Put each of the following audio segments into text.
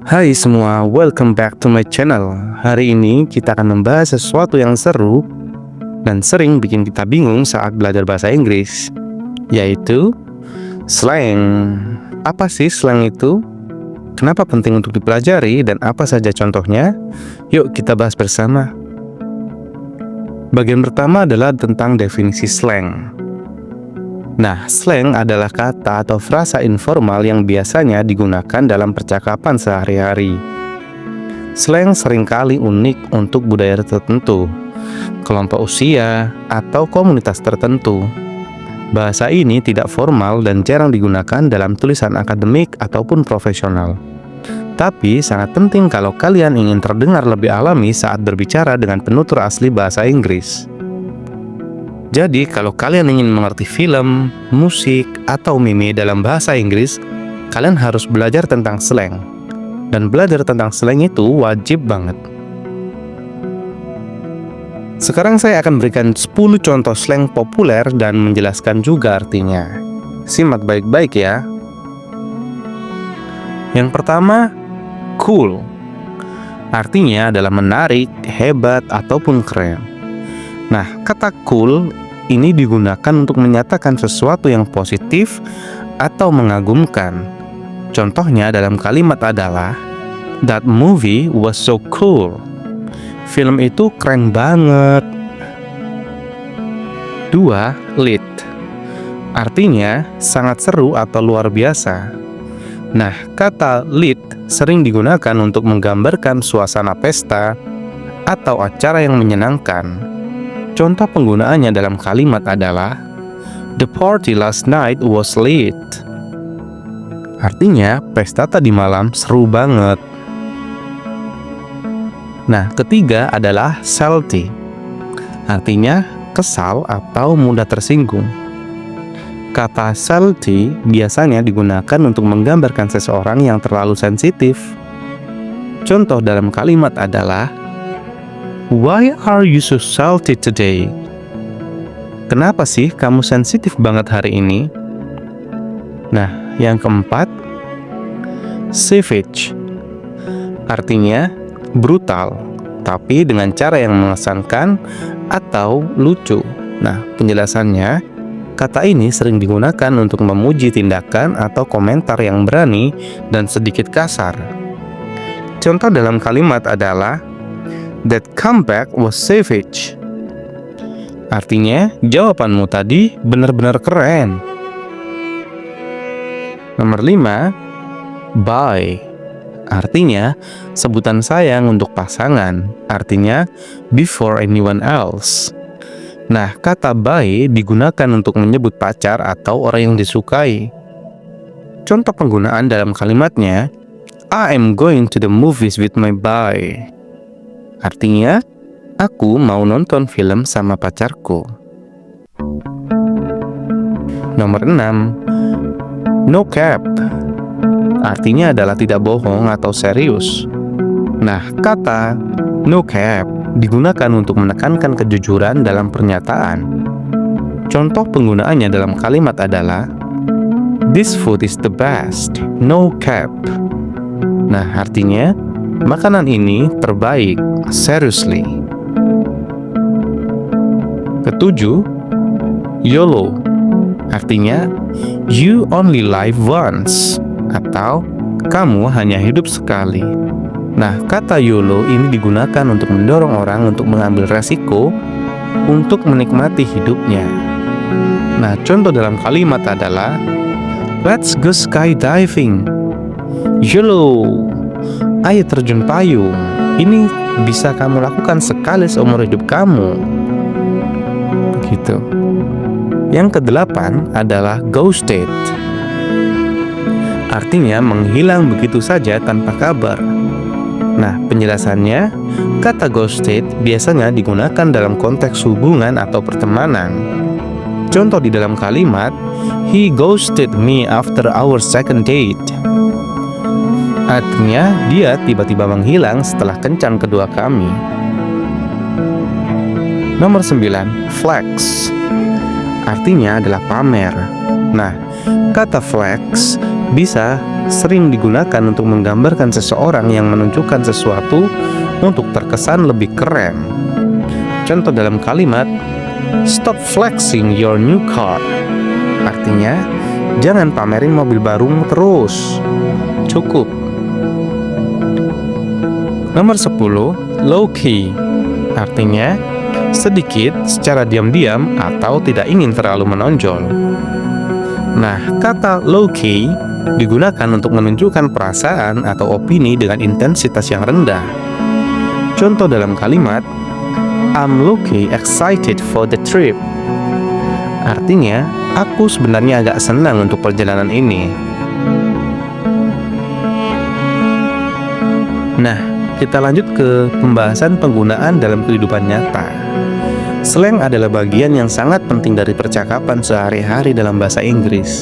Hai semua, welcome back to my channel. Hari ini kita akan membahas sesuatu yang seru dan sering bikin kita bingung saat belajar bahasa Inggris, yaitu slang. Apa sih slang itu? Kenapa penting untuk dipelajari dan apa saja contohnya? Yuk kita bahas bersama. Bagian pertama adalah tentang definisi slang. Nah, slang adalah kata atau frasa informal yang biasanya digunakan dalam percakapan sehari-hari. Slang seringkali unik untuk budaya tertentu, kelompok usia, atau komunitas tertentu. Bahasa ini tidak formal dan jarang digunakan dalam tulisan akademik ataupun profesional. Tapi sangat penting kalau kalian ingin terdengar lebih alami saat berbicara dengan penutur asli bahasa Inggris. Jadi, kalau kalian ingin mengerti film, musik, atau meme dalam bahasa Inggris, kalian harus belajar tentang slang. Dan belajar tentang slang itu wajib banget. Sekarang saya akan berikan 10 contoh slang populer dan menjelaskan juga artinya. Simak baik-baik ya. Yang pertama, cool. Artinya adalah menarik, hebat, ataupun keren. Nah, kata cool ini digunakan untuk menyatakan sesuatu yang positif atau mengagumkan. Contohnya dalam kalimat adalah, "That movie was so cool." Film itu keren banget. 2. Lit. Artinya sangat seru atau luar biasa. Nah, kata lit sering digunakan untuk menggambarkan suasana pesta atau acara yang menyenangkan. Contoh penggunaannya dalam kalimat adalah, "The party last night was lit." Artinya, pesta tadi malam seru banget. Nah, ketiga adalah salty. Artinya, kesal atau mudah tersinggung. Kata salty biasanya digunakan untuk menggambarkan seseorang yang terlalu sensitif. Contoh dalam kalimat adalah, "Why are you so salty today?" Kenapa sih kamu sensitif banget hari ini? Nah, yang keempat, savage. Artinya brutal, tapi dengan cara yang mengesankan atau lucu. Nah, penjelasannya, kata ini sering digunakan untuk memuji tindakan atau komentar yang berani dan sedikit kasar. Contoh dalam kalimat adalah, "That comeback was savage." Artinya, jawabanmu tadi benar-benar keren. Nomor 5, bye. Artinya, sebutan sayang untuk pasangan. Artinya, before anyone else. Nah, kata bye digunakan untuk menyebut pacar atau orang yang disukai. Contoh penggunaan dalam kalimatnya, "I am going to the movies with my bye." Artinya, aku mau nonton film sama pacarku. Nomor 6, no cap. Artinya adalah tidak bohong atau serius. Nah, kata no cap digunakan untuk menekankan kejujuran dalam pernyataan. Contoh penggunaannya dalam kalimat adalah, "This food is the best, no cap." Nah, artinya makanan ini terbaik, seriously. Ketujuh, YOLO. Artinya, you only live once, atau kamu hanya hidup sekali. Nah, kata YOLO ini digunakan untuk mendorong orang untuk mengambil resiko untuk menikmati hidupnya. Nah, contoh dalam kalimat adalah, "Let's go skydiving." YOLO. Ayo terjun payung. Ini bisa kamu lakukan sekali seumur hidup kamu. Begitu. Yang kedelapan adalah ghosted. Artinya menghilang begitu saja tanpa kabar. Nah, penjelasannya, kata ghosted biasanya digunakan dalam konteks hubungan atau pertemanan. Contoh di dalam kalimat, "He ghosted me after our second date." Artinya, dia tiba-tiba menghilang setelah kencan kedua kami. Nomor 9, flex. Artinya adalah pamer. Nah, kata flex bisa sering digunakan untuk menggambarkan seseorang yang menunjukkan sesuatu untuk terkesan lebih keren. Contoh dalam kalimat, "Stop flexing your new car." Artinya, jangan pamerin mobil barumu terus. Cukup. Nomor 10, low key. Artinya, sedikit secara diam-diam atau tidak ingin terlalu menonjol. Nah, kata low key digunakan untuk menunjukkan perasaan atau opini dengan intensitas yang rendah. Contoh dalam kalimat, "I'm low-key excited for the trip." Artinya, aku sebenarnya agak senang untuk perjalanan ini. Nah, kita lanjut ke pembahasan penggunaan dalam kehidupan nyata. Slang adalah bagian yang sangat penting dari percakapan sehari-hari dalam bahasa Inggris.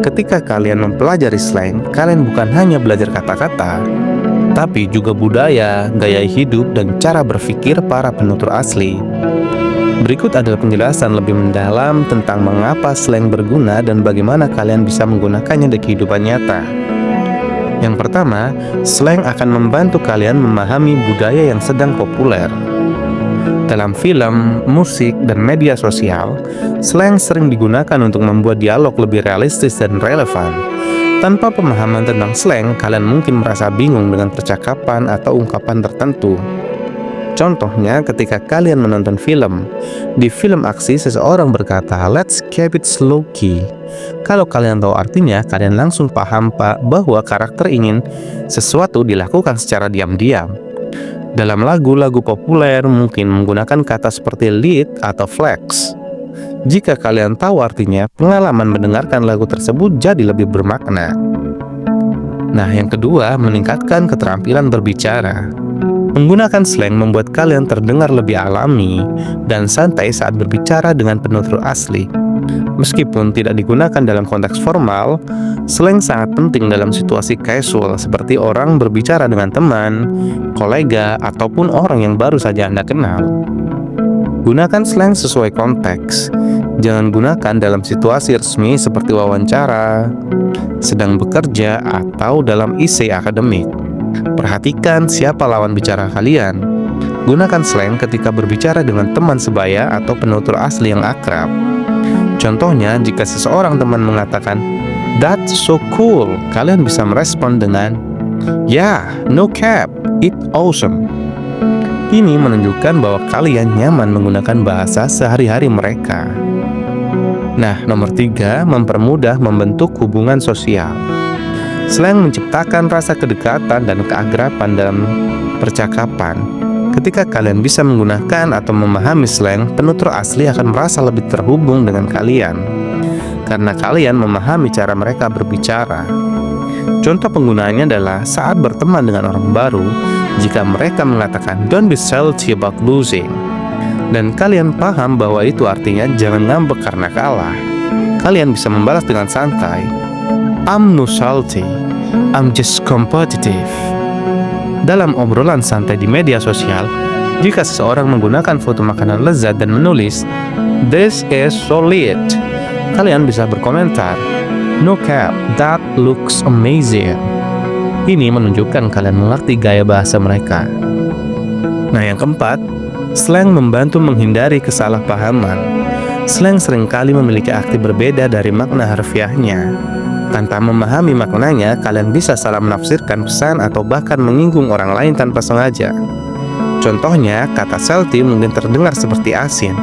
Ketika kalian mempelajari slang, kalian bukan hanya belajar kata-kata, tapi juga budaya, gaya hidup, dan cara berpikir para penutur asli. Berikut adalah penjelasan lebih mendalam tentang mengapa slang berguna dan bagaimana kalian bisa menggunakannya di kehidupan nyata. Yang pertama, slang akan membantu kalian memahami budaya yang sedang populer. Dalam film, musik, dan media sosial, slang sering digunakan untuk membuat dialog lebih realistis dan relevan. Tanpa pemahaman tentang slang, kalian mungkin merasa bingung dengan percakapan atau ungkapan tertentu. Contohnya, ketika kalian menonton film. Di film aksi, seseorang berkata, "Let's keep it slow-key." Kalau kalian tahu artinya, kalian langsung paham bahwa karakter ingin sesuatu dilakukan secara diam-diam. Dalam lagu-lagu populer mungkin menggunakan kata seperti lead atau flex. Jika kalian tahu artinya, pengalaman mendengarkan lagu tersebut jadi lebih bermakna. Nah, yang kedua, meningkatkan keterampilan berbicara. Menggunakan slang membuat kalian terdengar lebih alami dan santai saat berbicara dengan penutur asli. Meskipun tidak digunakan dalam konteks formal, slang sangat penting dalam situasi casual seperti orang berbicara dengan teman, kolega, ataupun orang yang baru saja Anda kenal. Gunakan slang sesuai konteks. Jangan gunakan dalam situasi resmi seperti wawancara, sedang bekerja, atau dalam essay akademik. Perhatikan siapa lawan bicara kalian. Gunakan slang ketika berbicara dengan teman sebaya atau penutur asli yang akrab. Contohnya, jika seseorang teman mengatakan, "That's so cool," kalian bisa merespon dengan, "Yeah, no cap, it's awesome." Ini menunjukkan bahwa kalian nyaman menggunakan bahasa sehari-hari mereka. Nah, nomor 3, mempermudah membentuk hubungan sosial. Slang menciptakan rasa kedekatan dan keakraban dalam percakapan. Ketika kalian bisa menggunakan atau memahami slang, penutur asli akan merasa lebih terhubung dengan kalian karena kalian memahami cara mereka berbicara. Contoh penggunaannya adalah saat berteman dengan orang baru. Jika mereka mengatakan "Don't be salty about losing," dan kalian paham bahwa itu artinya jangan ngambek karena kalah, kalian bisa membalas dengan santai, "I'm no salty, I'm just competitive." Dalam obrolan santai di media sosial, jika seseorang menggunakan foto makanan lezat dan menulis, "This is solid," kalian bisa berkomentar, "No cap, that looks amazing." Ini menunjukkan kalian mengerti gaya bahasa mereka. Nah, yang keempat, slang membantu menghindari kesalahpahaman. Slang seringkali memiliki arti berbeda dari makna harfiahnya. Tanpa memahami maknanya, kalian bisa salah menafsirkan pesan atau bahkan menyinggung orang lain tanpa sengaja. Contohnya, kata salty mungkin terdengar seperti asin,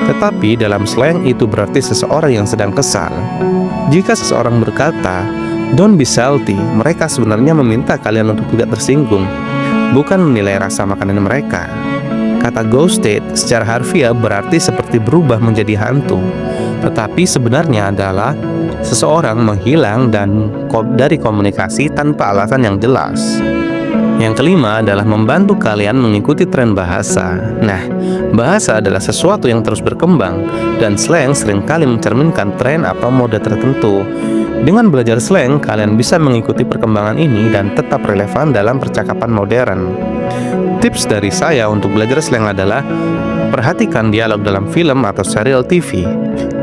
tetapi dalam slang itu berarti seseorang yang sedang kesal. Jika seseorang berkata, "Don't be salty," mereka sebenarnya meminta kalian untuk tidak tersinggung, bukan menilai rasa makanan mereka. Kata ghosted secara harfiah berarti seperti berubah menjadi hantu, tetapi sebenarnya adalah seseorang menghilang dari komunikasi tanpa alasan yang jelas. Yang kelima adalah membantu kalian mengikuti tren bahasa. Nah, bahasa adalah sesuatu yang terus berkembang, dan slang seringkali mencerminkan tren atau mode tertentu. Dengan belajar slang, kalian bisa mengikuti perkembangan ini dan tetap relevan dalam percakapan modern. Tips dari saya untuk belajar slang adalah perhatikan dialog dalam film atau serial TV.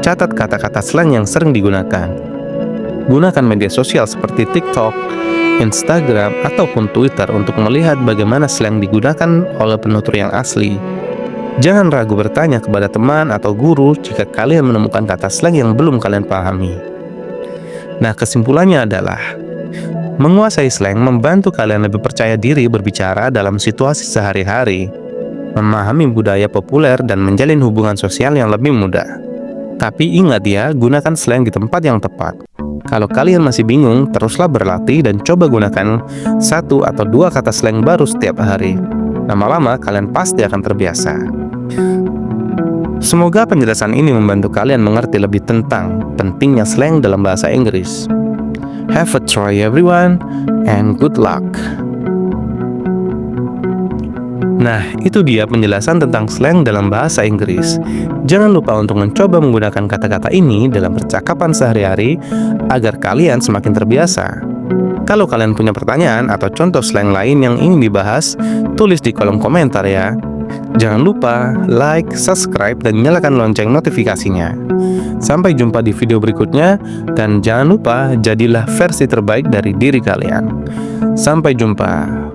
Catat kata-kata slang yang sering digunakan. Gunakan media sosial seperti TikTok, Instagram, ataupun Twitter untuk melihat bagaimana slang digunakan oleh penutur yang asli. Jangan ragu bertanya kepada teman atau guru jika kalian menemukan kata slang yang belum kalian pahami. Nah, kesimpulannya adalah menguasai slang membantu kalian lebih percaya diri berbicara dalam situasi sehari-hari, memahami budaya populer, dan menjalin hubungan sosial yang lebih mudah. Tapi ingat ya, gunakan slang di tempat yang tepat. Kalau kalian masih bingung, teruslah berlatih dan coba gunakan 1 atau 2 kata slang baru setiap hari. Lama-lama kalian pasti akan terbiasa. Semoga penjelasan ini membantu kalian mengerti lebih tentang pentingnya slang dalam bahasa Inggris. Have a try everyone, and good luck. Nah, itu dia penjelasan tentang slang dalam bahasa Inggris. Jangan lupa untuk mencoba menggunakan kata-kata ini dalam percakapan sehari-hari agar kalian semakin terbiasa. Kalau kalian punya pertanyaan atau contoh slang lain yang ingin dibahas, tulis di kolom komentar ya. Jangan lupa like, subscribe, dan nyalakan lonceng notifikasinya. Sampai jumpa di video berikutnya, dan jangan lupa jadilah versi terbaik dari diri kalian. Sampai jumpa.